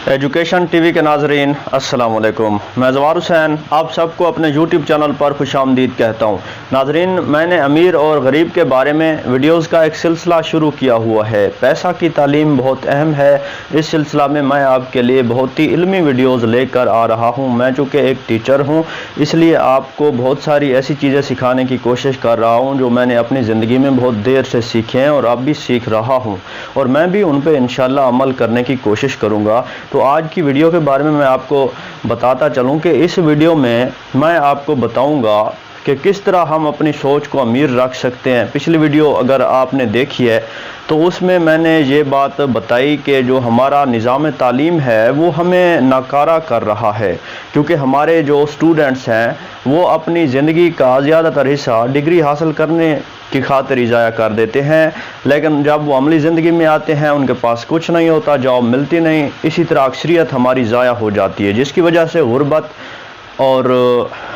Education TV के नाजरीन अस्सलाम वालेकुम। मैं जवार हुसैन आप सबको अपने यूट्यूब चैनल पर खुशामदीद कहता हूँ। नाजरीन, मैंने अमीर और गरीब के बारे में वीडियोस का एक सिलसिला शुरू किया हुआ है। पैसा की तालीम बहुत अहम है। इस सिलसिला में मैं आपके लिए बहुत ही इल्मी वीडियोस लेकर आ रहा हूँ। मैं चूँकि एक टीचर हूँ, इसलिए आपको बहुत सारी ऐसी चीज़ें सिखाने की कोशिश कर रहा हूँ जो मैंने अपनी ज़िंदगी में बहुत देर से सीखे हैं और अब भी सीख रहा हूँ, और मैं भी उन पर इंशाल्लाह अमल करने की कोशिश करूँगा। तो आज की वीडियो के बारे में मैं आपको बताता चलूं कि इस वीडियो में मैं आपको बताऊंगा कि किस तरह हम अपनी सोच को अमीर रख सकते हैं। पिछली वीडियो अगर आपने देखी है तो उसमें मैंने ये बात बताई कि जो हमारा निज़ाम तालीम है वो हमें नाकारा कर रहा है, क्योंकि हमारे जो स्टूडेंट्स हैं वो अपनी ज़िंदगी का ज़्यादातर हिस्सा डिग्री हासिल करने की खातिर ही ज़ाया कर देते हैं, लेकिन जब वो अमली ज़िंदगी में आते हैं उनके पास कुछ नहीं होता, जॉब मिलती नहीं। इसी तरह अक्सरियत हमारी ज़ाया हो जाती है, जिसकी वजह से गुर्बत और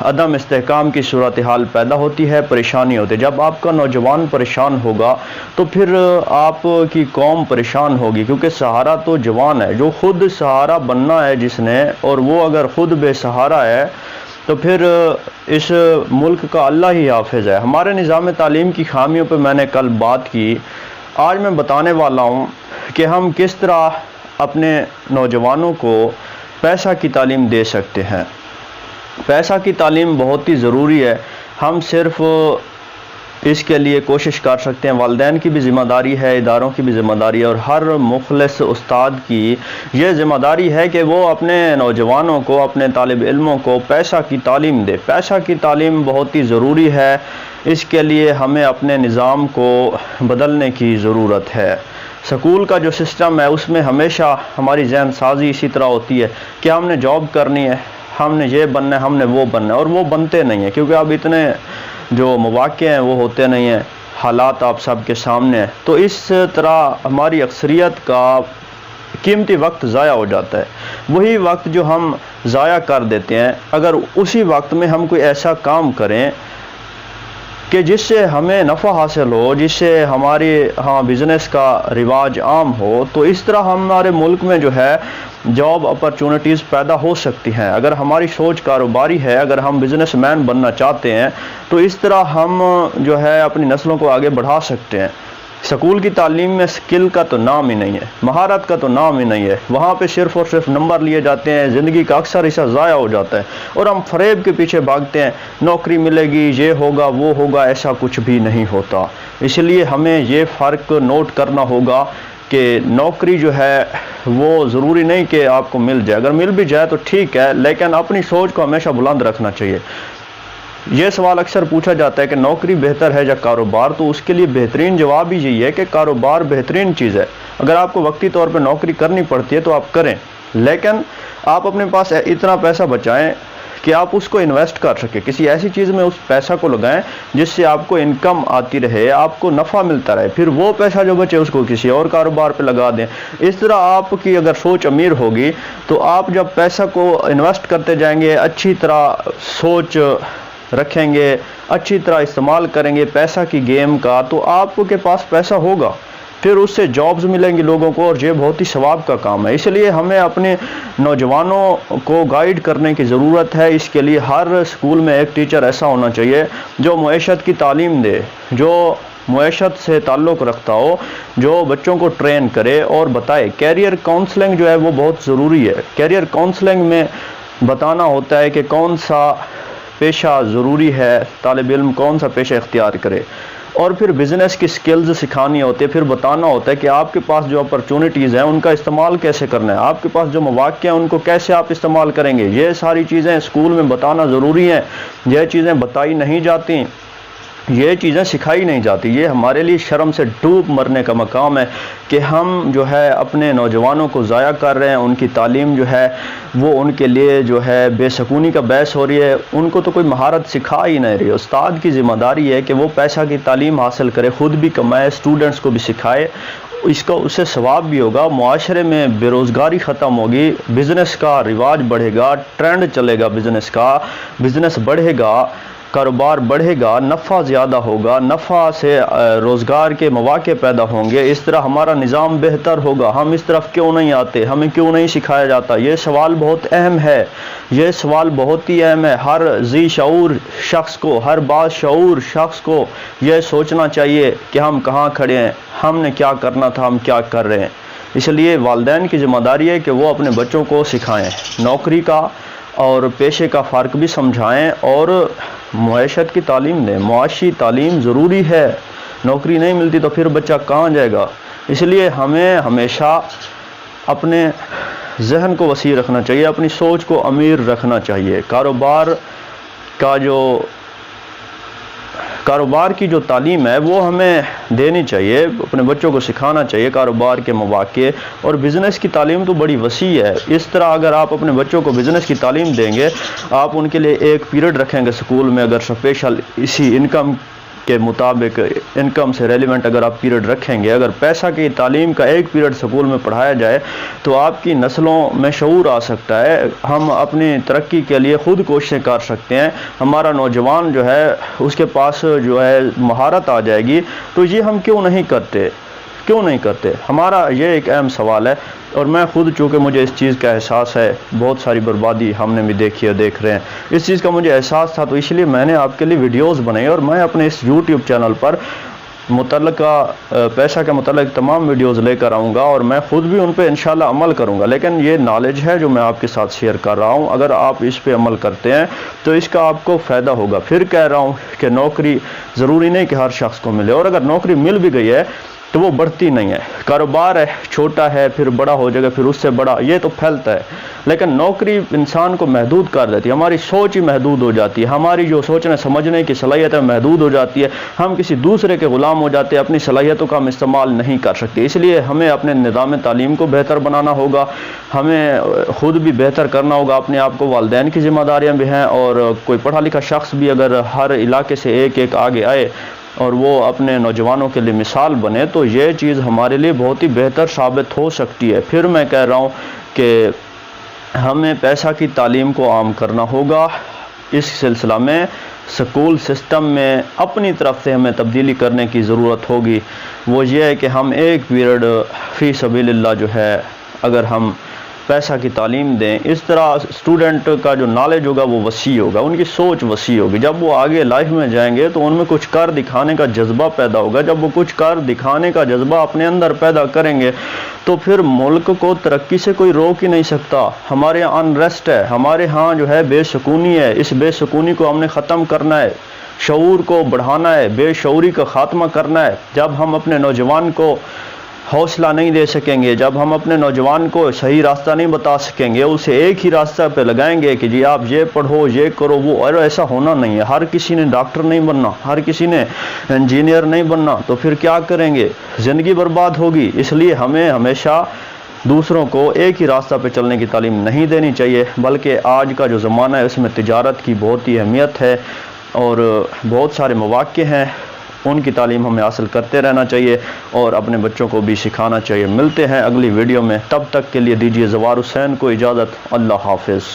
अदम इस्तेहकाम की सूरत हाल पैदा होती है, परेशानी होती है। जब आपका नौजवान परेशान होगा तो फिर आपकी कौम परेशान होगी, क्योंकि सहारा तो जवान है जो खुद सहारा बनना है जिसने, और वो अगर खुद बेसहारा है तो फिर इस मुल्क का अल्लाह ही हाफिज़ है। हमारे निज़ाम तालीम की खामियों पर मैंने कल बात की। आज मैं बताने वाला हूँ कि हम किस तरह अपने नौजवानों को पैसा की तालीम दे सकते हैं। पैसा की तालीम बहुत ही ज़रूरी है। हम सिर्फ़ इसके लिए कोशिश कर सकते हैं, वालिदैन की भी ज़िम्मेदारी है, इदारों की भी ज़िम्मेदारी है, और हर मुखलिस उस्ताद की ये ज़िम्मेदारी है कि वो अपने नौजवानों को, अपने तालिब इल्मों को पैसा की तालीम दे। पैसा की तालीम बहुत ही ज़रूरी है। इसके लिए हमें अपने निज़ाम को बदलने की ज़रूरत है। स्कूल का जो सिस्टम है उसमें हमेशा हमारी जहन साजी इसी तरह होती है कि हमने जॉब करनी है, हमने ये बनना है, हमने वो बनना है, और वो बनते नहीं है, क्योंकि अब इतने जो मौक़े हैं वो होते नहीं हैं, हालात आप सबके सामने हैं। तो इस तरह हमारी अक्सरियत का कीमती वक्त ज़ाया हो जाता है। वही वक्त जो हम ज़ाया कर देते हैं, अगर उसी वक्त में हम कोई ऐसा काम करें कि जिससे हमें नफ़ा हासिल हो, जिससे हमारी बिज़नेस का रिवाज आम हो, तो इस तरह हमारे मुल्क में जो है जॉब अपॉर्चुनिटीज़ पैदा हो सकती हैं। अगर हमारी सोच कारोबारी है, अगर हम बिज़नेसमैन बनना चाहते हैं, तो इस तरह हम जो है अपनी नस्लों को आगे बढ़ा सकते हैं। स्कूल की तालीम में स्किल का तो नाम ही नहीं है, महारत का तो नाम ही नहीं है। वहाँ पे सिर्फ़ और सिर्फ नंबर लिए जाते हैं, ज़िंदगी का अक्सर हिस्सा ज़ाया हो जाता है, और हम फ़रेब के पीछे भागते हैं, नौकरी मिलेगी, ये होगा वो होगा। ऐसा कुछ भी नहीं होता। इसलिए हमें ये फ़र्क नोट करना होगा कि नौकरी जो है वो ज़रूरी नहीं कि आपको मिल जाए। अगर मिल भी जाए तो ठीक है, लेकिन अपनी सोच को हमेशा बुलंद रखना चाहिए। ये सवाल अक्सर पूछा जाता है कि नौकरी बेहतर है या कारोबार, तो उसके लिए बेहतरीन जवाब ही यही है कि कारोबार बेहतरीन चीज़ है। अगर आपको वक्ती तौर पर नौकरी करनी पड़ती है तो आप करें, लेकिन आप अपने पास इतना पैसा बचाएं कि आप उसको इन्वेस्ट कर सकें, किसी ऐसी चीज़ में उस पैसा को लगाएं जिससे आपको इनकम आती रहे, आपको नफ़ा मिलता रहे। फिर वो पैसा जो बचे उसको किसी और कारोबार पे लगा दें। इस तरह आपकी अगर सोच अमीर होगी तो आप जब पैसा को इन्वेस्ट करते जाएंगे, अच्छी तरह सोच रखेंगे, अच्छी तरह इस्तेमाल करेंगे पैसा की गेम का, तो आपके पास पैसा होगा, फिर उससे जॉब्स मिलेंगी लोगों को, और ये बहुत ही सवाब का काम है। इसलिए हमें अपने नौजवानों को गाइड करने की ज़रूरत है। इसके लिए हर स्कूल में एक टीचर ऐसा होना चाहिए जो मुआशरत की तालीम दे, जो मुआशरत से ताल्लुक़ रखता हो, जो बच्चों को ट्रेन करे और बताए। कैरियर काउंसलिंग जो है वो बहुत ज़रूरी है। कैरियर काउंसलिंग में बताना होता है कि कौन सा पेशा ज़रूरी है, तालिब इल्म कौन सा पेशा इख्तियार करे, और फिर बिज़नेस की स्किल्स सिखानी होती है। फिर बताना होता है कि आपके पास जो अपॉर्चुनिटीज़ हैं उनका इस्तेमाल कैसे करना है, आपके पास जो मौक़े हैं उनको कैसे आप इस्तेमाल करेंगे। ये सारी चीज़ें स्कूल में बताना ज़रूरी हैं। ये चीज़ें बताई नहीं जाती, ये चीज़ें सिखाई नहीं जाती। ये हमारे लिए शर्म से डूब मरने का मकाम है कि हम जो है अपने नौजवानों को ज़ाया कर रहे हैं। उनकी तालीम जो है वो उनके लिए जो है बेसकूनी का बहस हो रही है। उनको तो कोई महारत सिखा ही नहीं रही। उस्ताद की ज़िम्मेदारी है कि वो पैसा की तालीम हासिल करे, ख़ुद भी कमाए, स्टूडेंट्स को भी सिखाए। इसका उससे सवाब भी होगा, मुआशरे में बेरोज़गारी ख़त्म होगी, बिज़नेस का रिवाज बढ़ेगा, ट्रेंड चलेगा बिज़नेस का, बिज़नेस बढ़ेगा। کاروبار بڑھے گا، نفع زیادہ ہوگا، نفع سے روزگار کے مواقع پیدا ہوں گے، اس طرح ہمارا نظام بہتر ہوگا۔ ہم اس طرف کیوں نہیں آتے؟ ہمیں کیوں نہیں سکھایا جاتا؟ یہ سوال بہت اہم ہے، یہ سوال بہت ہی اہم ہے۔ ہر ذی شعور شخص کو، ہر باشعور شخص کو یہ سوچنا چاہیے کہ ہم کہاں کھڑے ہیں، ہم نے کیا کرنا تھا، ہم کیا کر رہے ہیں۔ اس لیے والدین کی ذمہ داری ہے کہ وہ اپنے بچوں کو سکھائیں، نوکری کا اور پیشے کا فرق بھی سمجھائیں اور معیشت کی تعلیم دیں۔ معاشی تعلیم ضروری ہے، نوکری نہیں ملتی تو پھر بچہ کہاں جائے گا؟ اس لیے ہمیں ہمیشہ اپنے ذہن کو وسیع رکھنا چاہیے، اپنی سوچ کو امیر رکھنا چاہیے۔ کاروبار کی جو تعلیم ہے وہ ہمیں دینی چاہیے، اپنے بچوں کو سکھانا چاہیے کاروبار کے مواقع، اور بزنس کی تعلیم تو بڑی وسیع ہے۔ اس طرح اگر آپ اپنے بچوں کو بزنس کی تعلیم دیں گے، آپ ان کے لیے ایک پیریڈ رکھیں گے اسکول میں، اگر اسپیشل اسی انکم کے مطابق، انکم سے ریلیونٹ اگر آپ پیریڈ رکھیں گے، اگر پیسہ کی تعلیم کا ایک پیریڈ سکول میں پڑھایا جائے تو آپ کی نسلوں میں شعور آ سکتا ہے، ہم اپنی ترقی کے لیے خود کوششیں کر سکتے ہیں، ہمارا نوجوان جو ہے اس کے پاس جو ہے مہارت آ جائے گی۔ تو یہ ہم کیوں نہیں کرتے؟ ہمارا یہ ایک اہم سوال ہے، اور میں خود چونکہ مجھے اس چیز کا احساس ہے، بہت ساری بربادی ہم نے بھی دیکھی ہے، دیکھ رہے ہیں، اس چیز کا مجھے احساس تھا، تو اس لیے میں نے آپ کے لیے ویڈیوز بنائی، اور میں اپنے اس یوٹیوب چینل پر متعلقہ پیسہ کے متعلق تمام ویڈیوز لے کر آؤں گا، اور میں خود بھی ان پہ انشاءاللہ عمل کروں گا۔ لیکن یہ نالج ہے جو میں آپ کے ساتھ شیئر کر رہا ہوں، اگر آپ اس پہ عمل کرتے ہیں تو اس کا آپ کو فائدہ ہوگا۔ پھر کہہ رہا ہوں کہ نوکری ضروری نہیں کہ ہر شخص کو ملے، اور اگر نوکری مل بھی گئی ہے تو وہ بڑھتی نہیں ہے۔ کاروبار ہے، چھوٹا ہے، پھر بڑا ہو جائے گا، پھر اس سے بڑا، یہ تو پھیلتا ہے، لیکن نوکری انسان کو محدود کر دیتی ہے، ہماری سوچ ہی محدود ہو جاتی ہے، ہماری جو سوچنے سمجھنے کی صلاحیت ہے محدود ہو جاتی ہے، ہم کسی دوسرے کے غلام ہو جاتے ہیں، اپنی صلاحیتوں کا ہم استعمال نہیں کر سکتے۔ اس لیے ہمیں اپنے نظام تعلیم کو بہتر بنانا ہوگا، ہمیں خود بھی بہتر کرنا ہوگا اپنے آپ کو، والدین کی ذمہ داریاں بھی ہیں، اور کوئی پڑھا لکھا شخص بھی اگر ہر علاقے سے ایک آگے آئے اور وہ اپنے نوجوانوں کے لیے مثال بنے تو یہ چیز ہمارے لیے بہت ہی بہتر ثابت ہو سکتی ہے۔ پھر میں کہہ رہا ہوں کہ ہمیں پیسہ کی تعلیم کو عام کرنا ہوگا، اس سلسلہ میں سکول سسٹم میں اپنی طرف سے ہمیں تبدیلی کرنے کی ضرورت ہوگی۔ وہ یہ ہے کہ ہم ایک پیریڈ فی سبیل اللہ جو ہے اگر ہم پیسہ کی تعلیم دیں، اس طرح اسٹوڈنٹ کا جو نالج ہوگا وہ وسیع ہوگا، ان کی سوچ وسیع ہوگی، جب وہ آگے لائف میں جائیں گے تو ان میں کچھ کر دکھانے کا جذبہ پیدا ہوگا، جب وہ کچھ کر دکھانے کا جذبہ اپنے اندر پیدا کریں گے تو پھر ملک کو ترقی سے کوئی روک ہی نہیں سکتا۔ ہمارے یہاں انریسٹ ہے، ہمارے ہاں جو ہے بے سکونی ہے، اس بے سکونی کو ہم نے ختم کرنا ہے، شعور کو بڑھانا ہے، بے شعوری کا خاتمہ کرنا ہے۔ جب ہم اپنے نوجوان کو حوصلہ نہیں دے سکیں گے، جب ہم اپنے نوجوان کو صحیح راستہ نہیں بتا سکیں گے، اسے ایک ہی راستہ پہ لگائیں گے کہ جی آپ یہ پڑھو، یہ کرو، وہ، اور ایسا ہونا نہیں ہے۔ ہر کسی نے ڈاکٹر نہیں بننا، ہر کسی نے انجینئر نہیں بننا، تو پھر کیا کریں گے؟ زندگی برباد ہوگی۔ اس لیے ہمیں ہمیشہ دوسروں کو ایک ہی راستہ پہ چلنے کی تعلیم نہیں دینی چاہیے، بلکہ آج کا جو زمانہ ہے اس میں تجارت کی بہت ہی اہمیت ہے اور بہت سارے مواقع ہیں، ان کی تعلیم ہمیں حاصل کرتے رہنا چاہیے اور اپنے بچوں کو بھی سکھانا چاہیے۔ ملتے ہیں اگلی ویڈیو میں، تب تک کے لیے دیجیے زوار حسین کو اجازت۔ اللہ حافظ۔